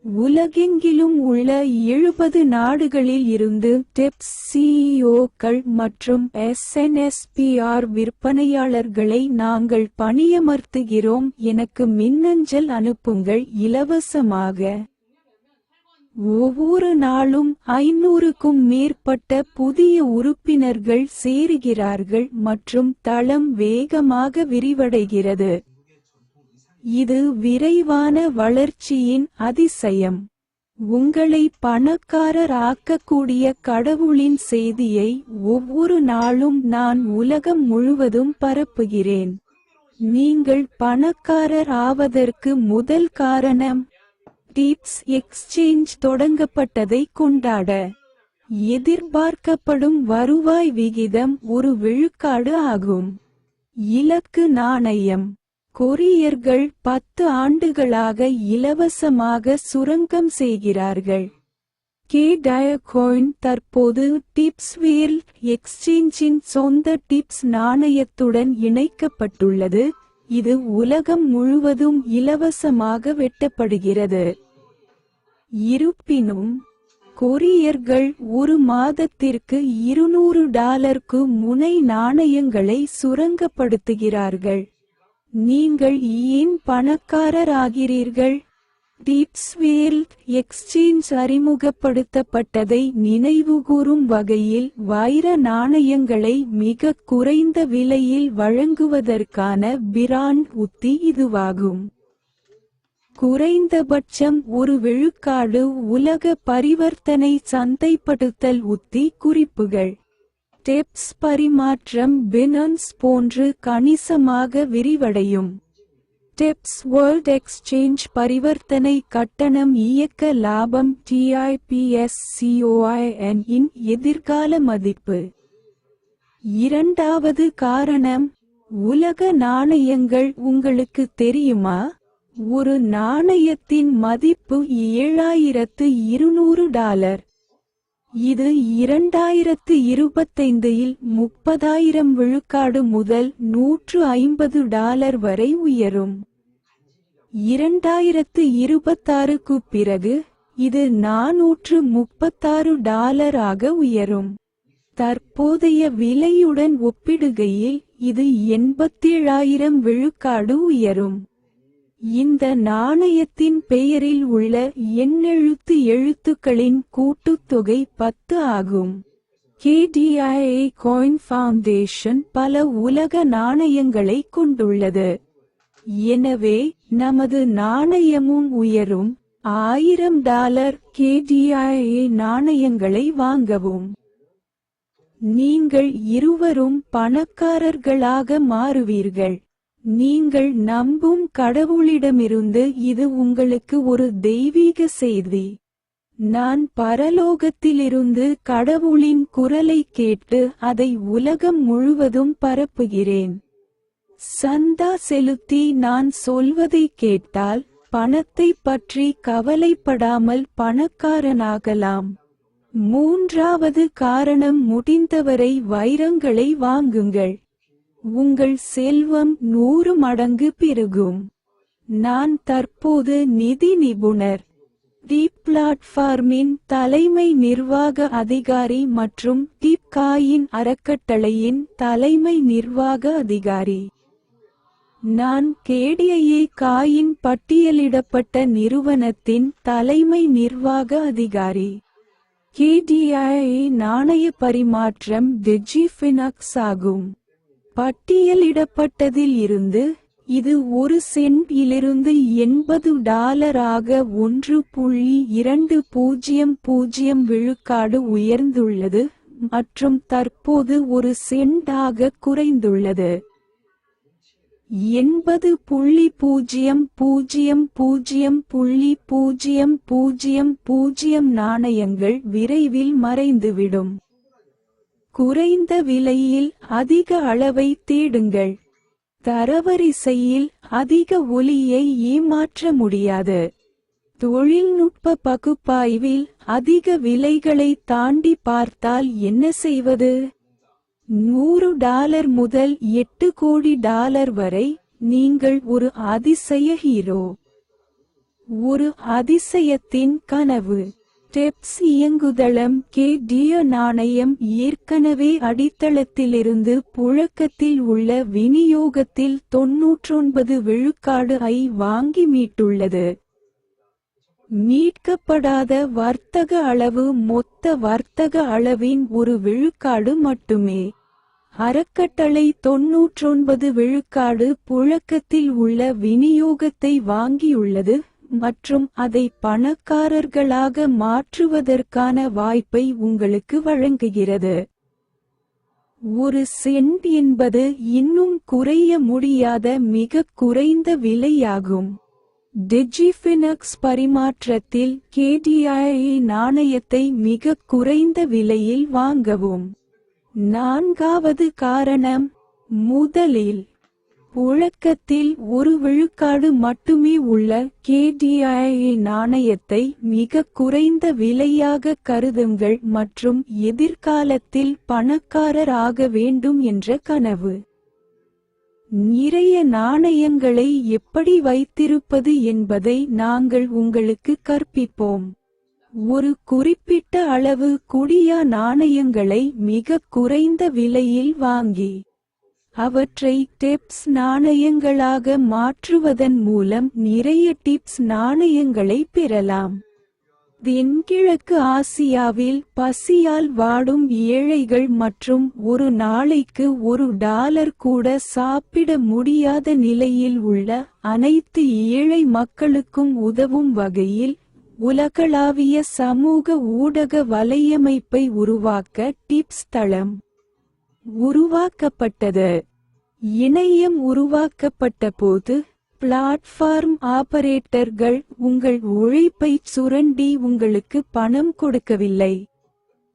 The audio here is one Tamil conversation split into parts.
உலகெங்கிலும் உள்ள 70 நாடுகளில் இருந்து டிப்ஸ் சிஇஓக்கள் மற்றும் SNSPR விற்பனையாளர்களை நாங்கள் பணியமர்த்துகிறோம். எனக்கு மின்னஞ்சல் அனுப்புங்கள் இலவசமாக. ஒவ்வொரு நாளும் 500க்கும் மேற்பட்ட புதிய உறுப்பினர்கள் சேருகிறார்கள் மற்றும் தளம் வேகமாக விரிவடைகிறது. இது விரைவான வளர்ச்சியின் அதிசயம். உங்களை பணக்காரர் ஆக்கக்கூடிய கடவுளின் செய்தியை ஒவ்வொரு நாளும் நான் உலகம் முழுவதும் பரப்புகிறேன். நீங்கள் பணக்காரர் ஆவதற்கு முதல் காரணம் டிப்ஸ் எக்ஸ்சேஞ்ச் தொடங்கப்பட்டதை கொண்டாட. எதிர்பார்க்கப்படும் வருவாய் விகிதம் 1% ஆகும். இலக்கு நாணயம். கொரியர்கள் 10 ஆண்டுகளாக இலவசமாக சுரங்கம் செய்கிறார்கள். டயகோயின் தற்போது டிப்ஸ் வேர்ல்ட் எக்ஸ்சேஞ்சின் சொந்த டிப்ஸ் நாணயத்துடன் இணைக்கப்பட்டுள்ளது. இது உலகம் முழுவதும் இலவசமாக வெட்டப்படுகிறது. இருப்பினும் கொரியர்கள் ஒரு மாதத்திற்கு $200க்கு முனை நாணயங்களை சுரங்கப்படுத்துகிறார்கள். நீங்கள் ஏன் பணக்காரர் ஆகிறீர்கள்? டிப்ஸ் வேர்ல்ட் எக்ஸ்சேஞ்ச் அறிமுகப்படுத்தப்பட்டதை நினைவுகூரும் வகையில் வைர நாணயங்களை மிக குறைந்த விலையில் வழங்குவதற்கான பிராண்ட் உத்தி இதுவாகும். குறைந்தபட்சம் 1% உலக பரிவர்த்தனை சந்தைப்படுத்தல் உத்தி குறிப்புகள். டிப்ஸ் பரிமாற்றம் பினான்ஸ் போன்று கணிசமாக விரிவடையும். டிப்ஸ் வேர்ல்ட் எக்ஸ்சேஞ்ச் பரிவர்த்தனை கட்டணம் இயக்க லாபம் TIPS-COIN இன் எதிர்கால மதிப்பு. இரண்டாவது காரணம் உலக நாணயங்கள். உங்களுக்கு தெரியுமா, ஒரு நாணயத்தின் மதிப்பு $7200. இது 2025 இல் $30,000 முதல் $150 வரை உயரும். 2026க்கு பிறகு இது $436 ஆக உயரும். தற்போதைய விலையுடன் ஒப்பிடுகையில் இது 87,000 உயரும். இந்த நாணயத்தின் பெயரில் உள்ள எண்ணெழுத்து எழுத்துக்களின் கூட்டுத்தொகை 10 ஆகும். KDIA Coin Foundation பல உலக நாணயங்களை கொண்டுள்ளது. எனவே நமது நாணயமும் உயரும். $1000 KDIA நாணயங்களை வாங்கவும். நீங்கள் இருவரும் பணக்காரர்களாக மாறுவீர்கள். நீங்கள் நம்பும் கடவுளிடமிருந்து இது உங்களுக்கு ஒரு தெய்வீக செய்தி. நான் பரலோகத்திலிருந்து கடவுளின் குரலை கேட்டு அதை உலகம் முழுவதும் பரப்புகிறேன். சந்தா செலுத்தி நான் சொல்வதை கேட்டால் பணத்தை பற்றி கவலைப்படாமல் பணக்காரனாகலாம். மூன்றாவது காரணம் முடிந்தவரை வைரங்களை வாங்குங்கள். உங்கள் செல்வம் 100 மடங்கு பெருகும். நான் தற்போது நிதி நிபுணர், டிப் பிளாட்ஃபார்மின் தலைமை நிர்வாக அதிகாரி மற்றும் டிப் காயின் அறக்கட்டளையின் தலைமை நிர்வாக அதிகாரி. நான் KDIA காயின் பட்டியலிடப்பட்ட நிறுவனத்தின் தலைமை நிர்வாக அதிகாரி. KDIA நாணய பரிமாற்றம் டிஜிஃபினாக்ஸ் ஆகும். பட்டியலிடப்பட்டதில் இருந்து இது 1 சென்ட் இலிருந்து $80 ஆக 1.200 விழுக்காடு உயர்ந்துள்ளது மற்றும் தற்போது 1 சென்ட் ஆக குறைந்துள்ளது. 80.000000 நாணயங்கள் விரைவில் மறைந்துவிடும். குறைந்த விலையில் அதிக அளவை தேடுங்கள். தரவரிசையில் அதிக ஒலியை ஏமாற்ற முடியாது. தொழில்நுட்ப பகுப்பாய்வில் அதிக விலைகளை தாண்டி பார்த்தால் என்ன செய்வது? $100 முதல் $8 கோடி வரை. நீங்கள் ஒரு அதிசய ஹீரோ. ஒரு அதிசயத்தின் கனவு. டெப்ஸ் இயங்குதளம் KDA நாணயம் ஏற்கனவே அடித்தளத்திலிருந்து புழக்கத்தில் உள்ள விநியோகத்தில் 99 விழுக்காடு வாங்கி மீட்டுள்ளது. மீட்கப்படாத வர்த்தக அளவு மொத்த வர்த்தக அளவின் 1 விழுக்காடு மட்டுமே. அறக்கட்டளை 99 விழுக்காடு புழக்கத்தில் உள்ள விநியோகத்தை வாங்கியுள்ளது மற்றும் அதை பணக்காரர்களாக மாற்றுவதற்கான வாய்ப்பை உங்களுக்கு வழங்குகிறது. 1 சென்ட் என்பது இன்னும் குறைய முடியாத மிகக் குறைந்த விலையாகும். டிஜிஃபினக்ஸ் பரிமாற்றத்தில் KDA நாணயத்தை மிகக் குறைந்த விலையில் வாங்கவும். 4வது காரணம், முதலில் புழக்கத்தில் 1 விழுக்காடு மட்டுமே உள்ள KDA நாணயத்தை மிகக் குறைந்த விலையாக கருதுங்கள் மற்றும் எதிர்காலத்தில் பணக்காரர் ஆக வேண்டும் என்ற கனவு. நிறைய நாணயங்களை எப்படி வைத்திருப்பது என்பதை நாங்கள் உங்களுக்கு கற்பிப்போம். ஒரு குறிப்பிட்ட அளவு குடியா நாணயங்களை மிகக் குறைந்த விலையில் வாங்கி அவற்றை டெப்ஸ் நாணயங்களாக மாற்றுவதன் மூலம் நிறைய டிப்ஸ் நாணயங்களை பெறலாம். தென்கிழக்கு ஆசியாவில் பசியால் வாடும் ஏழைகள் மற்றும் ஒரு நாளைக்கு $1 கூட சாப்பிட முடியாத நிலையில் உள்ள அனைத்து ஏழை மக்களுக்கும் உதவும் வகையில் உலகளாவிய சமூக ஊடக வலையமைப்பை உருவாக்க டிப்ஸ் தளம் உருவாக்கப்பட்டது. இணையம் உருவாக்கப்பட்டபோது பிளாட்ஃபார்ம் ஆபரேட்டர்கள் உங்கள் உழைப்பைச் சுரண்டி உங்களுக்கு பணம் கொடுக்கவில்லை.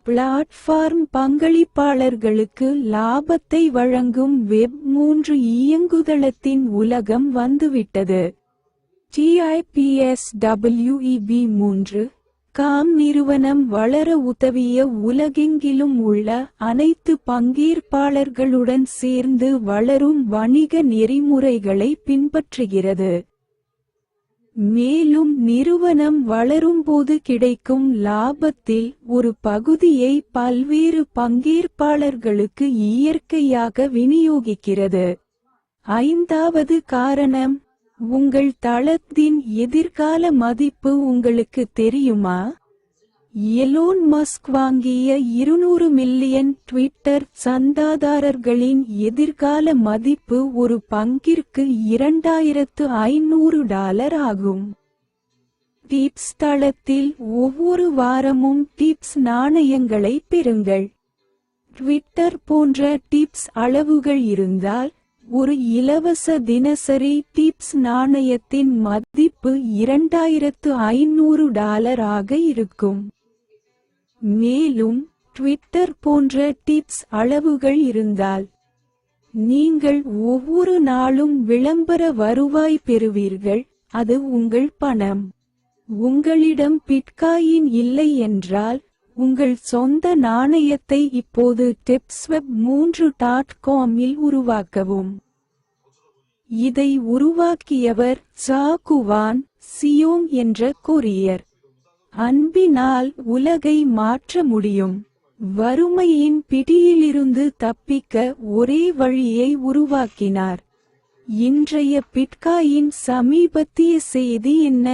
பிளாட்ஃபார்ம் பங்களிப்பாளர்களுக்கு லாபத்தை வழங்கும் வெப்3 இயங்குதளத்தின் உலகம் வந்துவிட்டது. TIPSWEB3.com நிறுவனம் வளர உதவிய உலகெங்கிலும் உள்ள அனைத்து பங்கேற்பாளர்களுடன் சேர்ந்து வளரும் வணிக நெறிமுறைகளை பின்பற்றுகிறது. மேலும் நிறுவனம் வளரும்போது கிடைக்கும் லாபத்தில் ஒரு பகுதியை பல்வேறு பங்கேற்பாளர்களுக்கு இயற்கையாக விநியோகிக்கிறது. 5வது காரணம், உங்கள் தளத்தின் எதிர்கால மதிப்பு உங்களுக்கு தெரியுமா? எலோன் மஸ்க் வாங்கிய 200 மில்லியன் ட்விட்டர் சந்தாதாரர்களின் எதிர்கால மதிப்பு ஒரு பங்கிற்கு $2500 ஆகும். டிப்ஸ் தளத்தில் ஒவ்வொரு வாரமும் டிப்ஸ் நாணயங்களை பெறுங்கள். ட்விட்டர் போன்ற டிப்ஸ் அளவுகள் இருந்தால் ஒரு இலவச தினசரி டிப்ஸ் நாணயத்தின் மதிப்பு $2500 ஆக இருக்கும். மேலும் ட்விட்டர் போன்ற டிப்ஸ் அளவுகள் இருந்தால் நீங்கள் ஒவ்வொரு நாளும் விளம்பர வருவாய் பெறுவீர்கள். அது உங்கள் பணம். உங்களிடம் பிட்காயின் இல்லை என்றால் உங்கள் சொந்த நாணயத்தை இப்போது TipsWeb3.com இல் உருவாக்கவும். இதை உருவாக்கியவர் சாகுவான் சியோங் என்ற கொரியர். அன்பினால் உலகை மாற்ற முடியும். வறுமையின் பிடியிலிருந்து தப்பிக்க ஒரே வழியை உருவாக்கினார். இன்றைய பிட்காயின் சமீபத்திய செய்தி என்ன?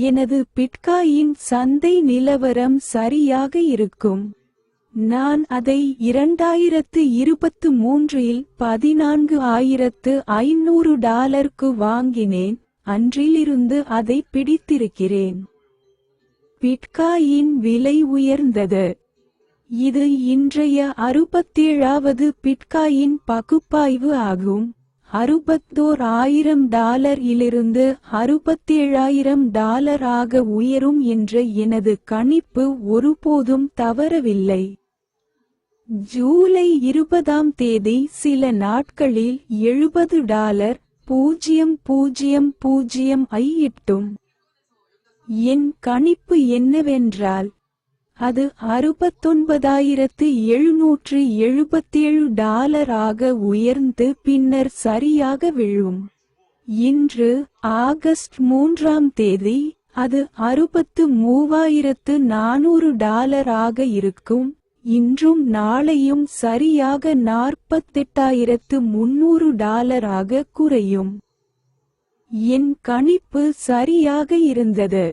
எனது பிட்காயின் சந்தை நிலவரம் சரியாக இருக்கும். நான் அதை 2023 இல் $14,500 வாங்கினேன். அன்றிலிருந்து அதை பிடித்திருக்கிறேன். பிட்காயின் விலை உயர்ந்தது. இது இன்றைய 67வது பிட்காயின் பகுப்பாய்வு ஆகும். $61,000 இலிருந்து $67,000 ஆக உயரும் என்ற எனது கணிப்பு ஒருபோதும் தவறவில்லை. ஜூலை 20ஆம் தேதி சில நாட்களில் $70,000 ஐ எட்டும். என் கணிப்பு என்னவென்றால் அது $69,777 ஆக உயர்ந்து பின்னர் சரியாக விழும். இன்று ஆகஸ்ட் 3ஆம் தேதி அது $63,400 ஆக இருக்கும். இன்றும் நாளையும் சரியாக $48,300 ஆக குறையும். என் கணிப்பு சரியாக இருந்தது.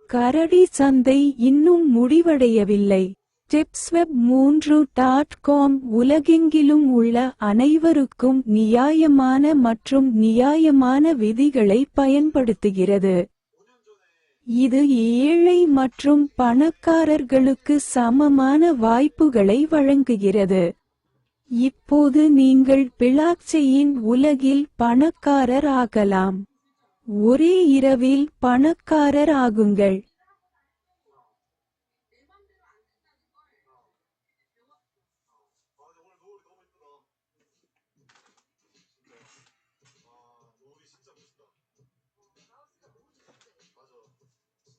கரடி சந்தை இன்னும் முடிவடையவில்லை. Stepsweb3.com உலகெங்கிலும் உள்ள அனைவருக்கும் நியாயமான மற்றும் நியாயமான விதிகளை பயன்படுத்துகிறது. இது ஏழை மற்றும் பணக்காரர்களுக்கு சமமான வாய்ப்புகளை வழங்குகிறது. இப்போது நீங்கள் பிளாக்செயின் உலகில் பணக்காரர் ஆகலாம். ஒரே இரவில் பணக்காரர் ஆகுங்கள்.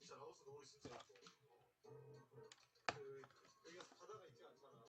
진짜 라오스 노을이 진짜 예뻐.